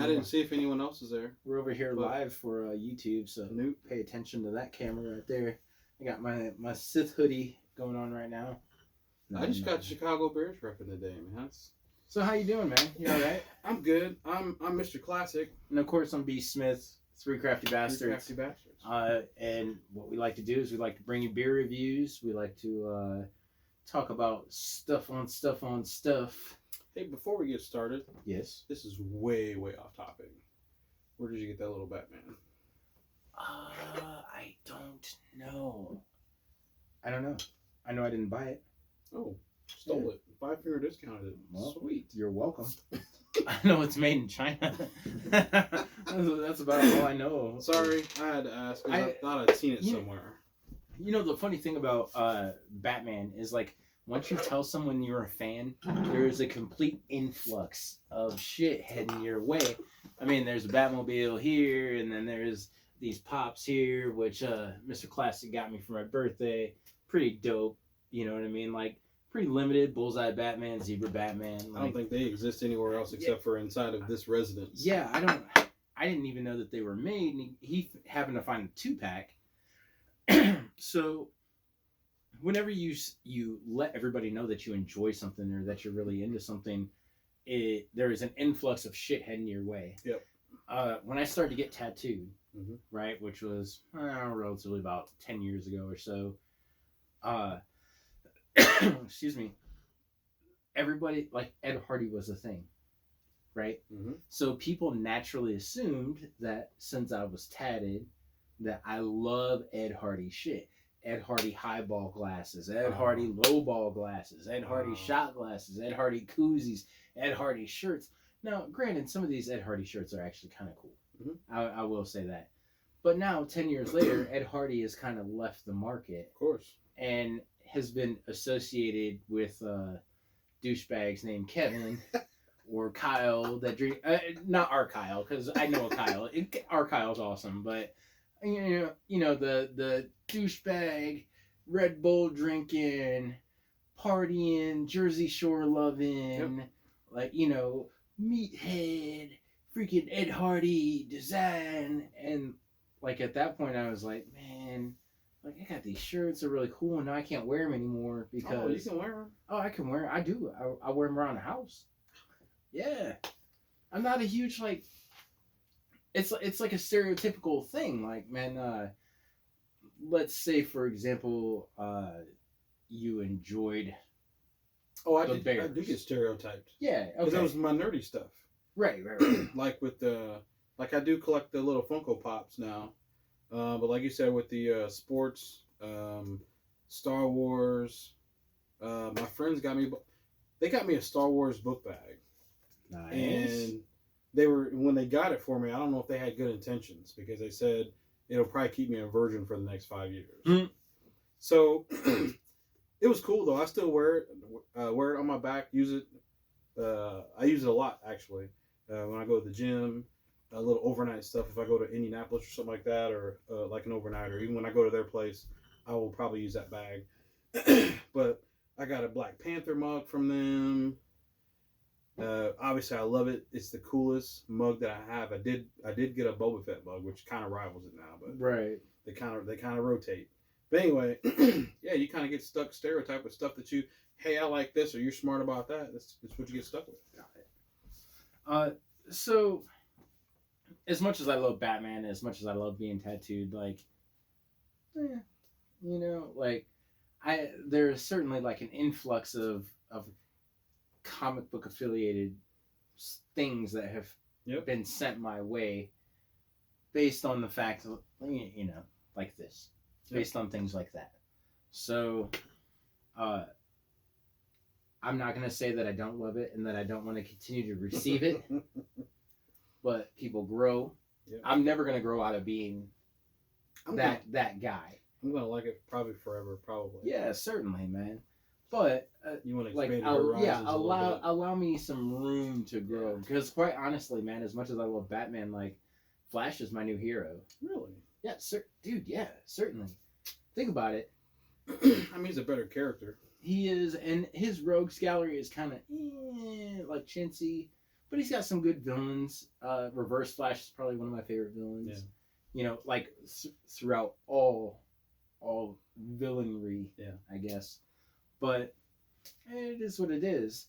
didn't see if anyone else is there. We're over here live for YouTube, so Nope. pay attention to that camera right there. I got my Sith hoodie going on right now. I just got Chicago Bears repping today, man. So how you doing, man? You all right? I'm good. I'm Mr. Classic. And of course, I'm B. Smith, Three Crafty Bastards. Three Crafty Bastards. And what we like to do is we like to bring you beer reviews. We like to talk about stuff on stuff. Hey, before we get started, yes, this is way off topic. Where did you get that little Batman? I don't know. I don't know. I know I didn't buy it. Oh, stole it. 5-finger discounted it. Well, sweet. You're welcome. I know it's made in China. That's about all I know. Sorry, I had to ask. I thought I'd seen it somewhere. You know, the funny thing about Batman is, like, once you tell someone you're a fan, there is a complete influx of shit heading your way. I mean, there's a Batmobile here, and then there's these pops here, which Mr. Classic got me for my birthday. Pretty dope. You know what I mean? Like, pretty limited. Bullseye Batman, Zebra Batman. Like, I don't think they exist anywhere else except for inside of this residence. Yeah, I didn't even know that they were made. And he happened to find a 2-pack. So whenever you let everybody know that you enjoy something or that you're really into something, there is an influx of shit heading your way. Yep. When I started to get tattooed, right, which was relatively about 10 years ago or so, excuse me, everybody, like, Ed Hardy was a thing, right? So people naturally assumed that since I was tatted, that I love Ed Hardy shit. Ed Hardy highball glasses, Ed Hardy lowball glasses, Ed Hardy shot glasses, Ed Hardy koozies, Ed Hardy shirts. Now, granted, some of these Ed Hardy shirts are actually kind of cool. I will say that. But now, 10 years later, Ed Hardy has kind of left the market. Of course. And has been associated with douchebags named Kevin or Kyle that drink. Not our Kyle, because I know a Kyle. Our Kyle's awesome, but you know the douchebag, Red Bull drinking, partying, Jersey Shore loving, like, you know, meathead, freaking Ed Hardy design. And like at that point, I was like, man, like, I got these shirts, they're really cool, and now I can't wear them anymore because you can wear them. Oh, I can wear them. I do. I wear them around the house. Yeah, I'm not a huge, like. It's like a stereotypical thing. Like, man, let's say, for example, you enjoyed I do get stereotyped. Yeah, okay. Because that was my nerdy stuff. Right. Like with like I do collect the little Funko Pops now. But like you said, with the sports, Star Wars, my friends got me a Star Wars book bag. Nice. And when they got it for me, I don't know if they had good intentions, because they said it'll probably keep me a virgin for the next 5 years. So it was cool though. I still wear it on my back, use it. I use it a lot actually. When I go to the gym, a little overnight stuff. If I go to Indianapolis or something like that, or like an overnight, or even when I go to their place, I will probably use that bag. But I got a Black Panther mug from them. Obviously, I love it. It's the coolest mug that I have. I did get a Boba Fett mug, which kind of rivals it now, but right. They kind of rotate. But anyway, yeah, you kind of get stuck stereotyped with stuff that hey, I like this, or you're smart about that. That's what you get stuck with. Got it. So, as much as I love Batman, as much as I love being tattooed, like, you know, like, there's certainly like an influx of comic book affiliated things that have been sent my way based on the fact of, you know, like this, based on things like that. So I'm not going to say that I don't love it and that I don't want to continue to receive it, but people grow. I'm never going to grow out of being that guy. I'm going to like it probably forever, probably. Yeah, certainly, man. But you want to like, allow me some room to grow, because quite honestly, man, as much as I love Batman, like, Flash is my new hero. Really? Yeah, dude. Yeah, certainly. Think about it. I mean, he's a better character. He is, and his rogues gallery is kind of like chintzy, but he's got some good villains. Reverse Flash is probably one of my favorite villains. Yeah. You know, like throughout all villainry, Yeah. I guess. But it is what it is.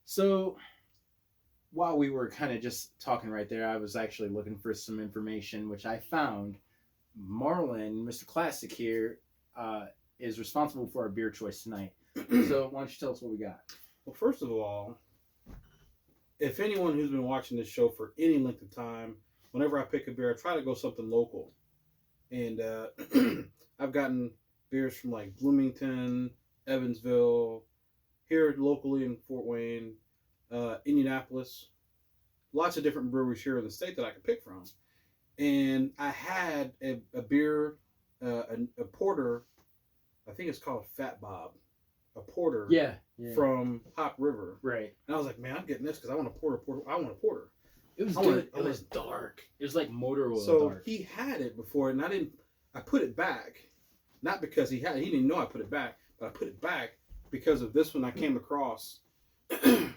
So while we were kind of just talking right there, I was actually looking for some information, which I found. Marlon, Mr. Classic here, is responsible for our beer choice tonight. So why don't you tell us what we got? Well, first of all, if anyone who's been watching this show for any length of time, whenever I pick a beer, I try to go something local. And I've gotten beers from like Bloomington, Evansville, here locally in Fort Wayne, Indianapolis. Lots of different breweries here in the state that I can pick from. And I had a beer, a porter, I think it's called Fat Bob, a porter. Yeah. From Hop River. Right. And I was like, man, I'm getting this because I want a porter. I want a porter. It was good. It was dark. It was like motor oil so dark. he had it before, and I put it back, not because he didn't know I put it back, but I put it back because of this one I came across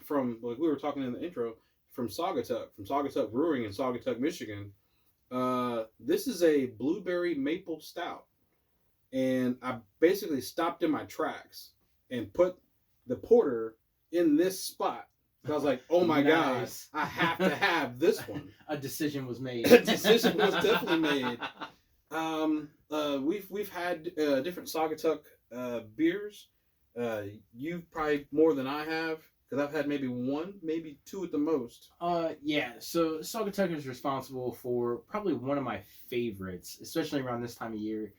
from, like we were talking in the intro, from Saugatuck Brewing in Saugatuck, Michigan. This is a blueberry maple stout. And I basically stopped in my tracks and put the porter in this spot. So I was like, oh my Nice. God, I have to have this one. A decision was made. A decision was definitely made. We've had different Saugatuck beers. You've probably more than I have, because I've had maybe one, maybe two at the most. Yeah, so Saugatuck is responsible for probably one of my favorites, especially around this time of year.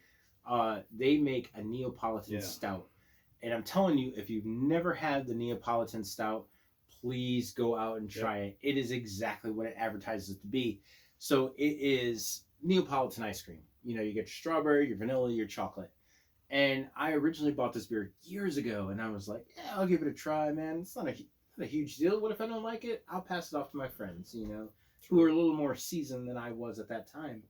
They make a Neapolitan Stout. And I'm telling you, if you've never had the Neapolitan Stout, please go out and try it. It is exactly what it advertises it to be. So it is Neapolitan ice cream. You know, you get your strawberry, your vanilla, your chocolate. And I originally bought this beer years ago, and I was like, yeah, I'll give it a try, man. It's not a huge deal. What if I don't like it? I'll pass it off to my friends, you know, who are a little more seasoned than I was at that time.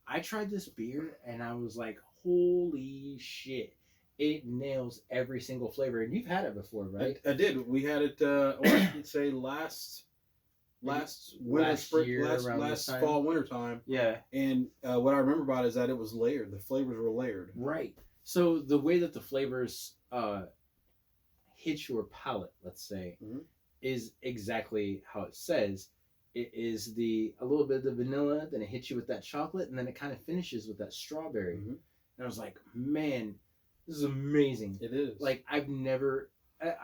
I tried this beer, and I was like, holy shit. It nails every single flavor. And you've had it before, right? I did. We had it, I would say last winter, spring, last fall, winter time. Yeah. And what I remember about it is that it was layered. The flavors were layered. Right. So the way that the flavors hit your palate, let's say, is exactly how it says. It is a little bit of the vanilla, then it hits you with that chocolate, and then it kind of finishes with that strawberry. And I was like, man, this is amazing. It is. Like, I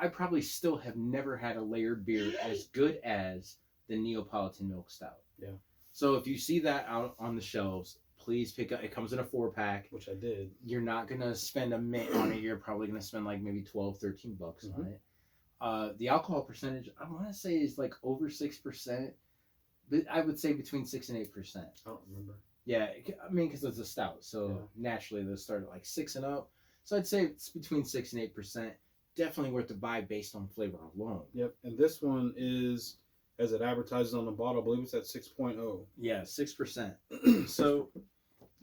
probably still have never had a layered beer as good as the Neapolitan Milk Stout. Yeah. So if you see that out on the shelves, please pick up. It comes in a 4-pack. Which I did. You're not going to spend a mint on it. You're probably going to spend like maybe $12, $13 on it. The alcohol percentage, I want to say, is like over 6%. But I would say between 6 and 8%. I don't remember. Yeah. I mean, because it's a stout. So naturally, they'll start at like 6 and up. So I'd say it's between 6 and 8%. Definitely worth to buy based on flavor alone. Yep. And this one is, as it advertises on the bottle, I believe it's at 6.0. Yeah, 6%. So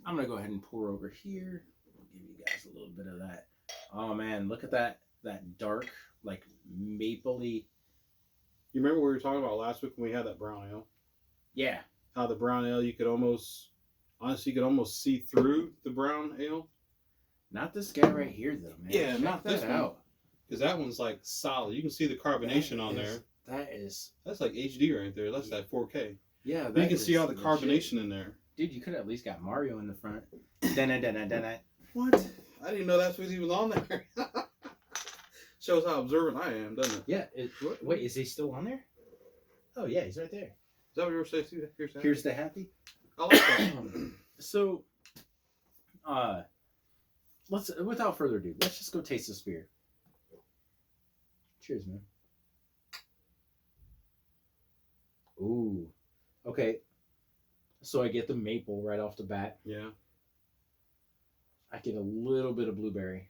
I'm going to go ahead and pour over here. Give you guys a little bit of that. Oh, man. Look at that dark, like, mapley. You remember what we were talking about last week when we had that brown ale? Yeah. How the brown ale, you could almost see through the brown ale. Not this guy right here, though, man. Yeah, Check not this that one. out. Because that one's like solid. You can see the carbonation on there. That's like HD right there. That's that 4K. Yeah, you can see all the carbonation in there. Dude, you could have at least got Mario in the front. Dun-dun-dun-dun-dun. What? I didn't know that's what he was on there. Shows how observant I am, doesn't it? Yeah. Wait, is he still on there? Oh, yeah, he's right there. Is that what you were saying too? Here's the happy. I like that. So, without further ado, let's just go taste this beer. Cheers, man. Ooh. Okay. So I get the maple right off the bat. Yeah. I get a little bit of blueberry.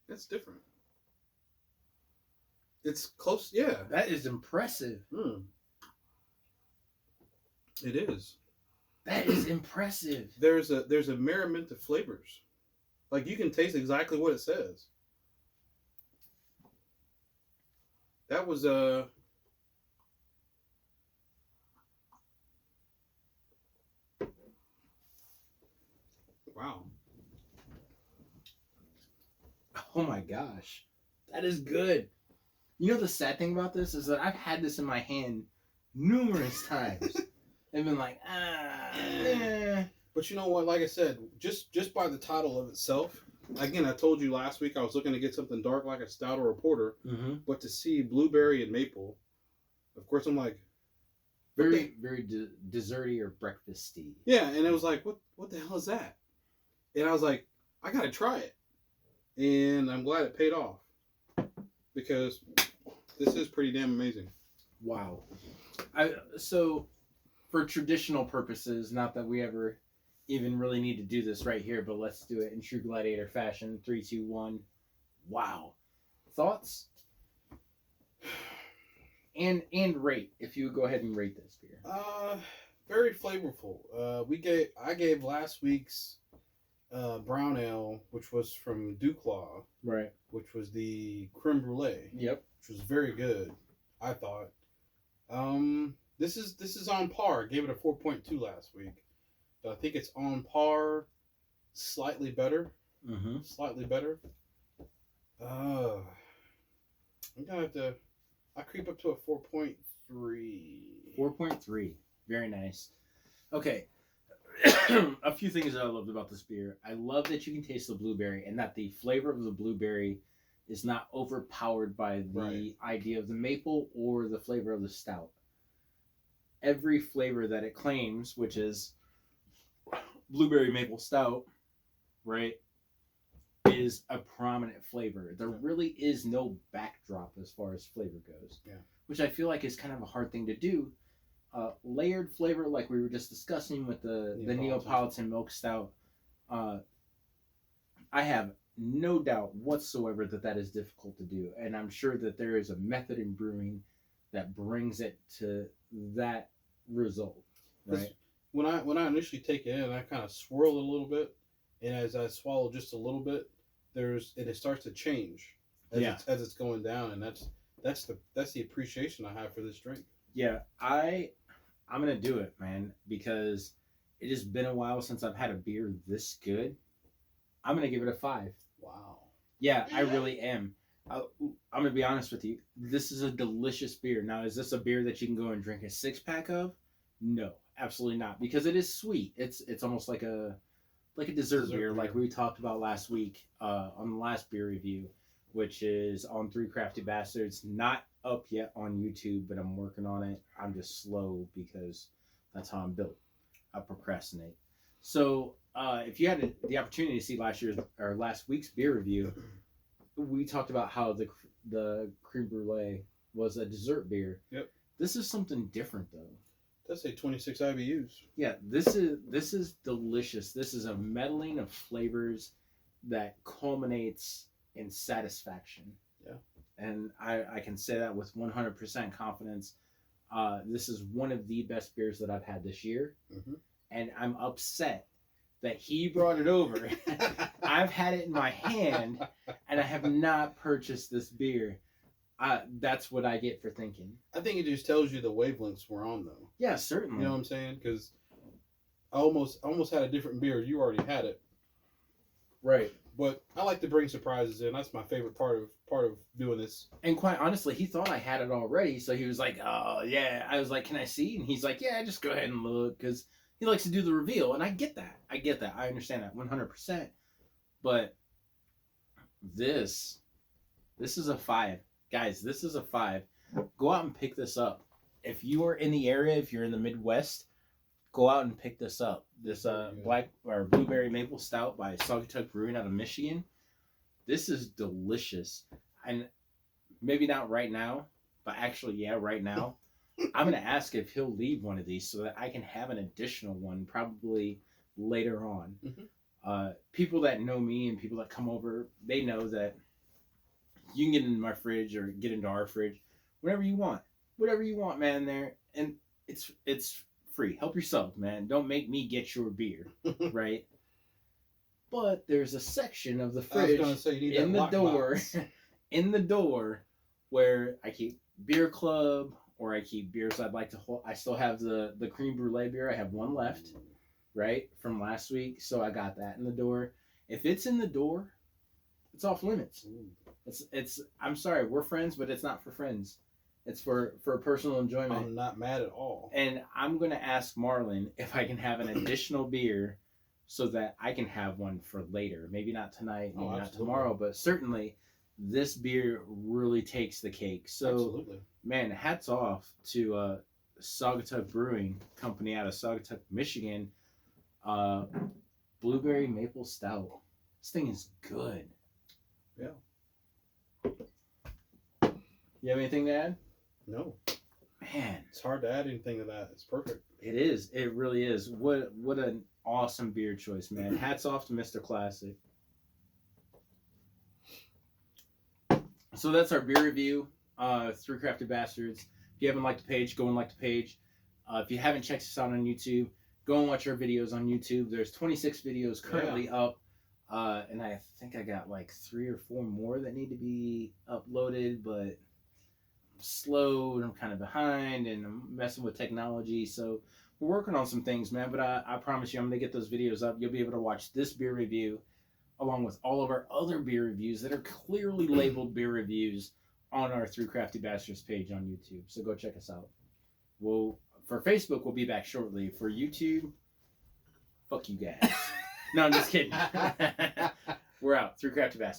That's different. It's close, yeah. That is impressive. It is. That is impressive. There's a merriment of flavors. Like, you can taste exactly what it says. That was wow. Oh my gosh. That is good. You know the sad thing about this is that I've had this in my hand numerous times and been like, But you know what? Like I said, just by the title of itself, again, I told you last week I was looking to get something dark like a stout or a porter, but to see blueberry and maple, of course, I'm like, very desserty or breakfasty. Yeah, and it was like, what the hell is that? And I was like, I gotta try it, and I'm glad it paid off because this is pretty damn amazing. Wow. So for traditional purposes, not that we ever even really need to do this right here, but let's do it in true gladiator fashion. 3, 2, 1. Wow. Thoughts? And rate, if you would go ahead and rate this beer. Very flavorful. I gave last week's brown ale, which was from Duclaw, right, which was the creme brulee. Yep. Which was very good, I thought. This is on par. I gave it a 4.2 last week. But I think it's on par, slightly better. Slightly better. I'm gonna have to. I creep up to a 4.3. 4.3. Very nice. Okay. A few things that I loved about this beer. I love that you can taste the blueberry and that the flavor of the blueberry is not overpowered by the idea of the maple or the flavor of the stout. Every flavor that it claims, which is blueberry maple stout, right, is a prominent flavor. There really is no backdrop as far as flavor goes. Yeah. Which I feel like is kind of a hard thing to do. Layered flavor, like we were just discussing with the Neapolitan milk stout, I have no doubt whatsoever that is difficult to do, and I'm sure that there is a method in brewing that brings it to that result. Right. When I initially take it in, I kind of swirl it a little bit, and as I swallow just a little bit, it starts to change as it's going down, and that's the appreciation I have for this drink. Yeah, I'm gonna do it, man, because it has been a while since I've had a beer this good. I'm gonna give it a 5. Wow. Yeah, I really am. I'm gonna be honest with you. This is a delicious beer. Now, is this a beer that you can go and drink a 6-pack of? No, absolutely not, because it is sweet. It's almost like a dessert beer, like we talked about last week on the last beer review, which is on 3 Crafty Bastards. Not up yet on YouTube, but I'm working on it. I'm just slow because that's how I'm built. I procrastinate. So if you had the opportunity to see last week's beer review, we talked about how the creme brulee was a dessert beer. Yep. This is something different though. That's a 26 IBUs. Yeah, this is delicious. This is a meddling of flavors that culminates in satisfaction. Yeah. And I can say that with 100% confidence. This is one of the best beers that I've had this year. And I'm upset that he brought it over. I've had it in my hand, and I have not purchased this beer. That's what I get for thinking. I think it just tells you the wavelengths we're on, though. Yeah, certainly. You know what I'm saying? Because I almost had a different beer. You already had it. Right. But I like to bring surprises in. That's my favorite part of doing this. And quite honestly, he thought I had it already, so he was like, "Oh yeah." I was like, "Can I see?" And he's like, "Yeah, just go ahead and look," because he likes to do the reveal, and I get that. I understand that 100%. But this is a 5, guys. This is a 5. Go out and pick this up. If you are in the area, if you're in the Midwest, go out and pick this up. This black or blueberry maple stout by Saugatuck Brewing out of Michigan. This is delicious. And maybe not right now, but actually, right now. I'm going to ask if he'll leave one of these so that I can have an additional one probably later on. People that know me and people that come over, they know that you can get into my fridge or get into our fridge whenever you want. Whatever you want, man, there. And it's free. Help yourself, man. Don't make me get your beer, right? But there's a section of the fridge in the door, in the door, where I keep beer club or I keep beers I'd like to hold. I still have the cream brulee beer. I have one left, right, from last week. So I got that in the door. If it's in the door, it's off limits. It's. I'm sorry, we're friends, but it's not for friends. It's for personal enjoyment. I'm not mad at all. And I'm gonna ask Marlon if I can have an additional beer, so that I can have one for later. Maybe not tonight, maybe not tomorrow, but certainly this beer really takes the cake. So, absolutely. Man, hats off to Saugatuck Brewing Company out of Saugatuck, Michigan. Blueberry Maple Stout. This thing is good. Yeah. You have anything to add? No. Man. It's hard to add anything to that. It's perfect. It is. It really is. What an awesome beer choice, man. Hats off to Mr. Classic. So that's our beer review. Three Crafty Bastards. If you haven't liked the page, go and like the page. If you haven't checked us out on YouTube, go and watch our videos on YouTube. There's 26 videos currently up. And I think I got like 3 or 4 more that need to be uploaded, but I'm slow and I'm kind of behind and I'm messing with technology. So we're working on some things, man. But I promise you, I'm going to get those videos up. You'll be able to watch this beer review along with all of our other beer reviews that are clearly labeled beer reviews on our Three Crafty Bastards page on YouTube. So go check us out. For Facebook, we'll be back shortly. For YouTube, fuck you guys. No, I'm just kidding. We're out. Three Crafty Bastards.